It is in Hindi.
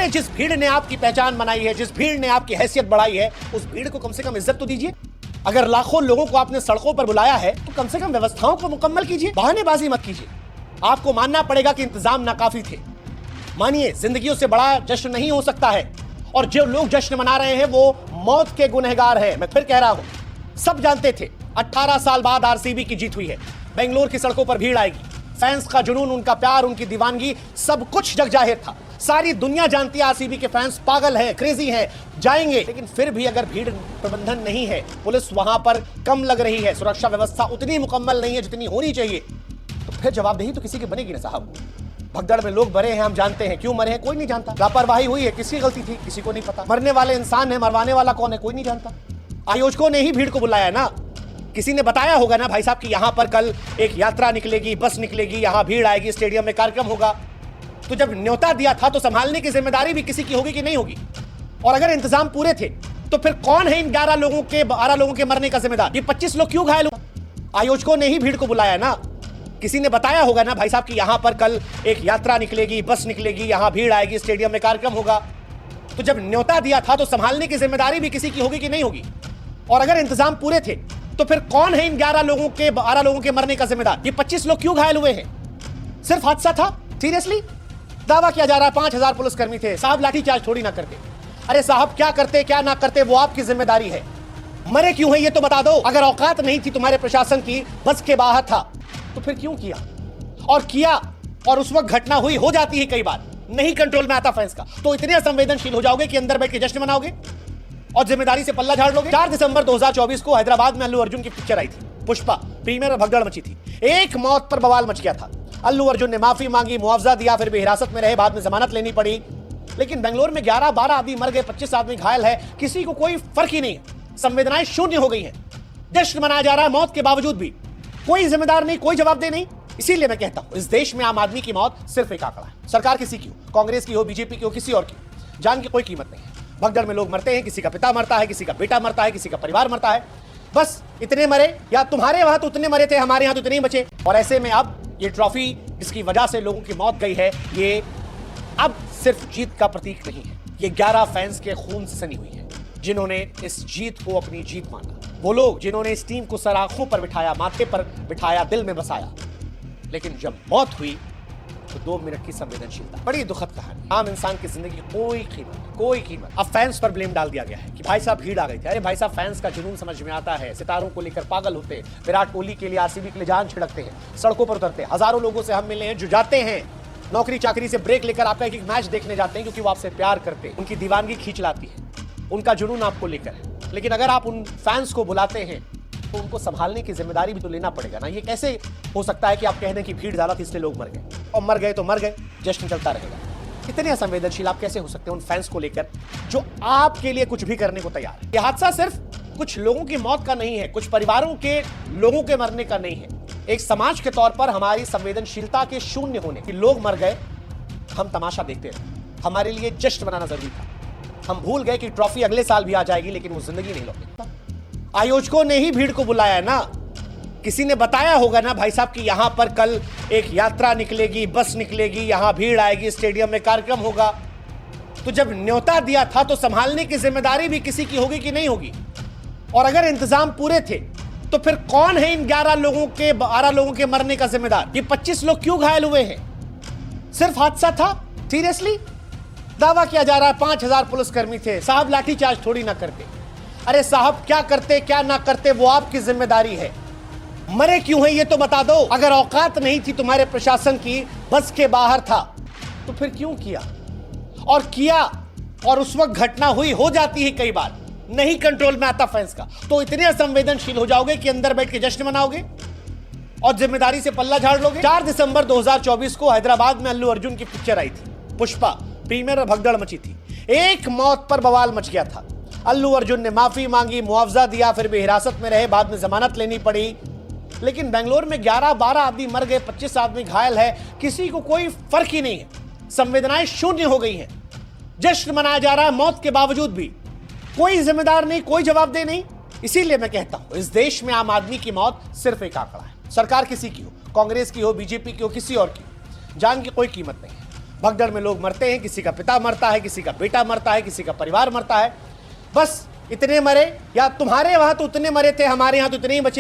अरे जिस भीड़ ने आपकी पहचान बनाई है, जिस भीड़ ने आपकी हैसियत बढ़ाई है, उस भीड़ को कम से कम इज्जत तो दीजिए। अगर लाखों लोगों को आपने सड़कों पर बुलाया है तो कम से कम व्यवस्थाओं को मुकम्मल कीजिए, बहानेबाजी मत कीजिए। आपको मानना पड़ेगा कि इंतजाम नाकाफी थे। मानिए, जिंदगियों से बड़ा जश्न नहीं हो सकता है, और जो लोग जश्न मना रहे हैं वो मौत के गुनहगार हैं। मैं फिर कह रहा हूं, सब जानते थे 18 साल बाद आरसीबी की जीत हुई है। बेंगलोर की सड़कों पर भीड़ आएगी, फैंस का जुनून, उनका प्यार, उनकी दीवानगी, सब कुछ जग जाहिर था। सारी दुनिया जानती है आरसीबी के फैंस पागल हैं, क्रेजी हैं, जाएंगे। लेकिन फिर भी अगर भीड़ प्रबंधन नहीं है, पुलिस वहां पर कम लग रही है, सुरक्षा व्यवस्था उतनी मुकम्मल नहीं है जितनी होनी चाहिए, तो फिर जवाबदेही तो किसी की बनेगी ना साहब। भगदड़ में लोग मरे हैं, हम जानते हैं। क्यों मरे हैं कोई नहीं जानता। लापरवाही हुई है, किसकी गलती थी किसी को नहीं पता। मरने वाले इंसान है, मरवाने वाला कौन है कोई नहीं जानता। आयोजकों ने ही भीड़ को बुलाया ना, किसी ने बताया होगा ना भाई साहब कि यहां पर कल एक यात्रा निकलेगी, बस निकलेगी, यहां भीड़ आएगी, स्टेडियम में कार्यक्रम होगा। तो जब न्योता दिया था तो संभालने की जिम्मेदारी भी किसी की होगी कि नहीं होगी। और अगर इंतजाम पूरे थे तो फिर कौन है इन 12 लोगों के मरने का जिम्मेदार? ये 25 लोग क्यों घायल हुए? आयोजकों ने ही भीड़ को बुलाया ना, किसी ने बताया होगा ना भाई साहब कि यहां पर कल एक यात्रा निकलेगी, बस निकलेगी, यहां भीड़ आएगी, स्टेडियम में कार्यक्रम होगा। तो जब न्योता दिया था तो संभालने की जिम्मेदारी भी किसी की होगी कि नहीं होगी। और अगर इंतजाम पूरे थे तो फिर कौन है इन 12 लोगों के मरने का जिम्मेदार? ये 25 लोग क्यों घायल हुए हैं? सिर्फ हादसा था? सीरियसली? दावा किया जा रहा है 5000 पुलिसकर्मी थे। साहब लाठीचार्ज थोड़ी ना करते। अरे साहब, क्या करते क्या ना करते वो आपकी जिम्मेदारी है। मरे क्यों है ये तो बता दो। अगर औकात नहीं थी तुम्हारे प्रशासन की, बस के बाहर था, तो फिर क्यों किया? और किया, और उस वक्त घटना हुई, हो जाती है कई बार, नहीं कंट्रोल में आता फैंस का, तो इतने असंवेदनशील हो जाओगे कि अंदर बैठ के जश्न मनाओगे और जिम्मेदारी से पल्ला झाड़ लोगे। 4 दिसंबर 2024 को हैदराबाद में अल्लू अर्जुन की पिक्चर आई थी, पुष्पा। प्रीमियर में भगदड़ मची थी, एक मौत पर बवाल मच गया था। अल्लू अर्जुन ने माफी मांगी, मुआवजा दिया, फिर भी हिरासत में रहे, बाद में जमानत लेनी पड़ी। लेकिन बेंगलोर में 11-12 आदमी मर गए, 25 आदमी घायल है, किसी को कोई फर्क ही नहीं है। संवेदनाएं शून्य हो गई हैं। जश्न मनाया जा रहा है मौत के बावजूद भी। कोई जिम्मेदार नहीं, कोई जवाबदेह नहीं। इसीलिए मैं कहता हूं, इस देश में आम आदमी की मौत सिर्फ एक आंकड़ा है। सरकार किसी की हो, कांग्रेस की हो, बीजेपी की हो, किसी और की, जान की कोई कीमत नहीं है। भगदड़ में लोग मरते हैं, किसी का पिता मरता है, किसी का बेटा मरता है, किसी का परिवार मरता है। बस इतने मरे, या तुम्हारे वहां तो उतने मरे थे, हमारे यहां तो इतने ही बचे। और ऐसे में अब ये ट्रॉफी जिसकी वजह से लोगों की मौत गई है, ये अब सिर्फ जीत का प्रतीक नहीं है। ये 11 फैंस के खून से सनी हुई है, जिन्होंने इस जीत को अपनी जीत माना। वो लोग जिन्होंने इस टीम को सर आंखों पर बिठाया, माथे पर बिठाया, दिल में बसाया। लेकिन जब मौत हुई तो 2 मिनट की संवेदनशीलता। बड़ी दुखद कहानी। आम इंसान की जिंदगी की कोई कीमत। अब फैंस पर ब्लेम डाल दिया गया है कि भाई साहब भीड़ आ गई थी। अरे भाई साहब, फैंस का जुनून समझ में आता है। सितारों को लेकर पागल होते हैं, विराट कोहली के लिए, आरसीबी के लिए जान छिड़कते हैं, सड़कों पर उतरते हैं। हजारों लोगों से हम मिले हैं जो जाते हैं, नौकरी चाकरी से ब्रेक लेकर आपका एक मैच देखने जाते हैं, क्योंकि वो आपसे प्यार करते हैं। उनकी दीवानगी खींच लाती है, उनका जुनून आपको लेकर है। लेकिन अगर आप उन फैंस को बुलाते हैं तो उनको संभालने की जिम्मेदारी भी तो लेना पड़ेगा ना। ये कैसे हो सकता है कि आप कह दें कि भीड़ ज्यादा थी इसलिए लोग मर गए, और मर गए तो मर गए, जश्न चलता रहेगा। इतने असंवेदनशील आप कैसे हो सकते हैं उन फैंस को लेकर जो आपके लिए कुछ भी करने को तैयार है? यह हादसा सिर्फ कुछ लोगों की मौत का नहीं है, कुछ परिवारों के लोगों के मरने का नहीं है। एक समाज के तौर पर हमारी संवेदनशीलता के शून्य होने कि लोग मर गए, हम तमाशा देखते रहे। हमारे लिए जश्न मनाना जरूरी था। हम भूल गए कि ट्रॉफी अगले साल भी आ जाएगी, लेकिन वो जिंदगी नहीं लौटेगी। आयोजकों ने ही भीड़ को बुलाया ना, किसी ने बताया होगा ना भाई साहब कि यहां पर कल एक यात्रा निकलेगी, बस निकलेगी, यहां भीड़ आएगी, स्टेडियम में कार्यक्रम होगा। तो जब न्योता दिया था तो संभालने की जिम्मेदारी भी किसी की होगी कि नहीं होगी। और अगर इंतजाम पूरे थे तो फिर कौन है इन 12 लोगों के मरने का जिम्मेदार? ये 25 लोग क्यों घायल हुए हैं? सिर्फ हादसा था? सीरियसली? दावा किया जा रहा है 5000 पुलिसकर्मी थे। साहब लाठीचार्ज थोड़ी ना करते। अरे साहब, क्या करते क्या ना करते वो आपकी जिम्मेदारी है। मरे क्यों है ये तो बता दो। अगर औकात नहीं थी तुम्हारे प्रशासन की, बस के बाहर था, तो फिर क्यों किया? और किया, और उस वक्त घटना हुई, हो जाती है कई बार, नहीं कंट्रोल में आता फैंस का, तो इतने असंवेदनशील हो जाओगे कि अंदर बैठ के जश्न मनाओगे और जिम्मेदारी से पल्ला झाड़ लोगे। 4 दिसंबर 2024 को हैदराबाद में अल्लू अर्जुन की पिक्चर आई थी, पुष्पा। प्रीमियर में भगदड़ मची थी, एक मौत पर बवाल मच गया था। अल्लू अर्जुन ने माफी मांगी, मुआवजा दिया, फिर भी हिरासत में रहे, बाद में जमानत लेनी पड़ी। लेकिन बेंगलोर में 11-12 आदमी मर गए, 25 आदमी घायल है, किसी को कोई फर्क ही नहीं है। संवेदनाएं शून्य हो गई हैं। जश्न मनाया जा रहा है मौत के बावजूद भी। कोई जिम्मेदार नहीं, कोई जवाबदेह नहीं। इसीलिए मैं कहता हूं, इस देश में आम आदमी की मौत सिर्फ एक आंकड़ा है। सरकार किसी की हो, कांग्रेस की हो, बीजेपी की हो, किसी और की, जान की कोई कीमत नहीं है। भगदड़ में लोग मरते हैं, किसी का पिता मरता है, किसी का बेटा मरता है, किसी का परिवार मरता है। बस इतने मरे, या तुम्हारे वहां तो उतने मरे थे, हमारे यहां तो इतने ही बचे।